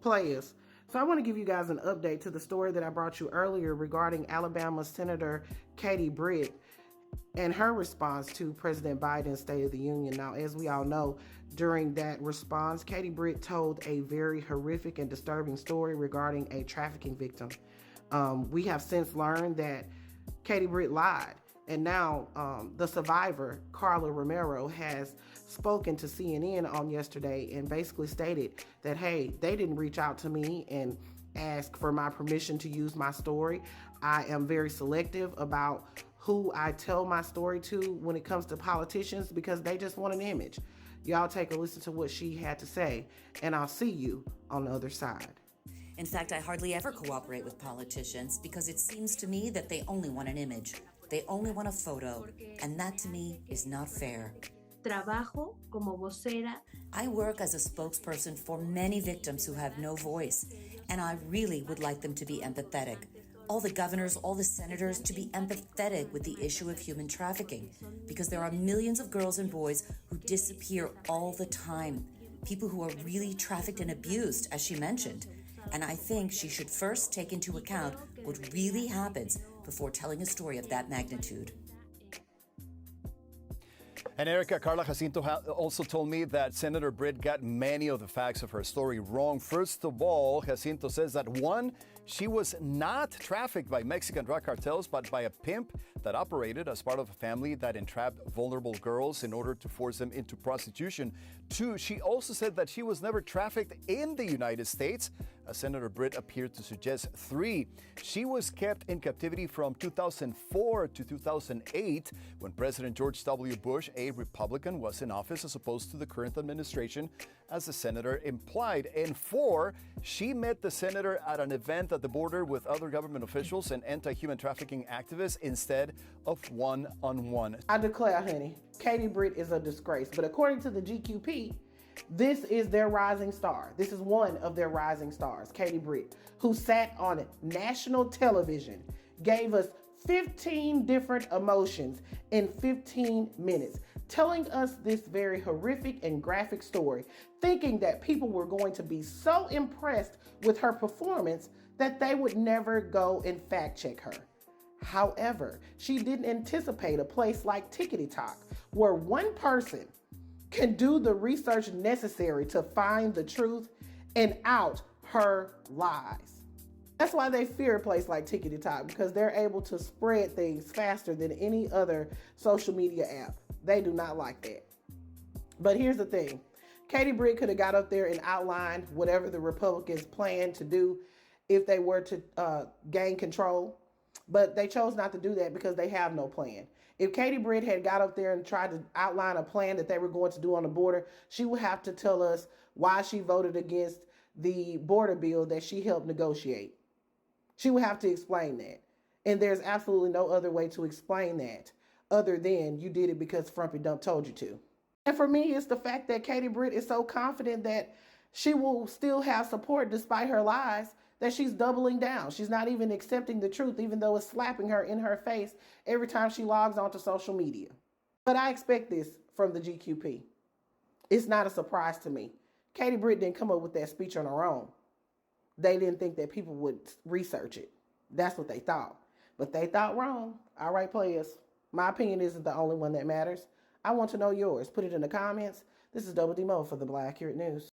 Players. So I want to give you guys an update to the story that I brought you earlier regarding Alabama Senator Katie Britt and her response to President Biden's State of the Union. Now, as we all know, during that response, Katie Britt told a very horrific and disturbing story regarding a trafficking victim. We have since learned that Katie Britt lied. And now the survivor, Karla Romero, has spoken to CNN on yesterday and basically stated that, hey, they didn't reach out to me and ask for my permission to use my story. I am very selective about who I tell my story to when it comes to politicians because they just want an image. Y'all take a listen to what she had to say, and I'll see you on the other side. In fact, I hardly ever cooperate with politicians because it seems to me that they only want an image. They only want a photo, and that to me is not fair. Trabajo como vocera. I work as a spokesperson for many victims who have no voice, and I really would like them to be empathetic. All the governors, all the senators to be empathetic with the issue of human trafficking, because there are millions of girls and boys who disappear all the time. People who are really trafficked and abused, as she mentioned. And I think she should first take into account what really happens before telling a story of that magnitude. And Erica, Karla Jacinto also told me that Senator Britt got many of the facts of her story wrong. First of all, Jacinto says that one, she was not trafficked by Mexican drug cartels, but by a pimp that operated as part of a family that entrapped vulnerable girls in order to force them into prostitution. Two, she also said that she was never trafficked in the United States, as Senator Britt appeared to suggest. Three, she was kept in captivity from 2004 to 2008 when President George W. Bush, a Republican, was in office as opposed to the current administration, as the senator implied. And four, she met the senator at an event at the border with other government officials and anti-human trafficking activists instead of one-on-one. I declare, honey, Katie Britt is a disgrace. But according to the GQP, this is their rising star. This is one of their rising stars, Katie Britt, who sat on national television, gave us 15 different emotions in 15 minutes, telling us this very horrific and graphic story, thinking that people were going to be so impressed with her performance that they would never go and fact check her. However, she didn't anticipate a place like Tickety Talk, where one person can do the research necessary to find the truth and out her lies. That's why they fear a place like Tickety Talk, because they're able to spread things faster than any other social media app. They do not like that. But here's the thing. Katie Britt could have got up there and outlined whatever the Republicans plan to do if they were to gain control. But they chose not to do that because they have no plan. If Katie Britt had got up there and tried to outline a plan that they were going to do on the border, she would have to tell us why she voted against the border bill that she helped negotiate. She would have to explain that. And there's absolutely no other way to explain that other than you did it because Frumpy Dump told you to. And for me, it's the fact that Katie Britt is so confident that she will still have support despite her lies, that she's doubling down. She's not even accepting the truth, even though it's slapping her in her face every time she logs onto social media. But I expect this from the GQP. It's not a surprise to me. Katie Britt didn't come up with that speech on her own. They didn't think that people would research it. That's what they thought. But they thought wrong. All right, players. My opinion isn't the only one that matters. I want to know yours. Put it in the comments. This is Double D Mo for the Black Accurate News.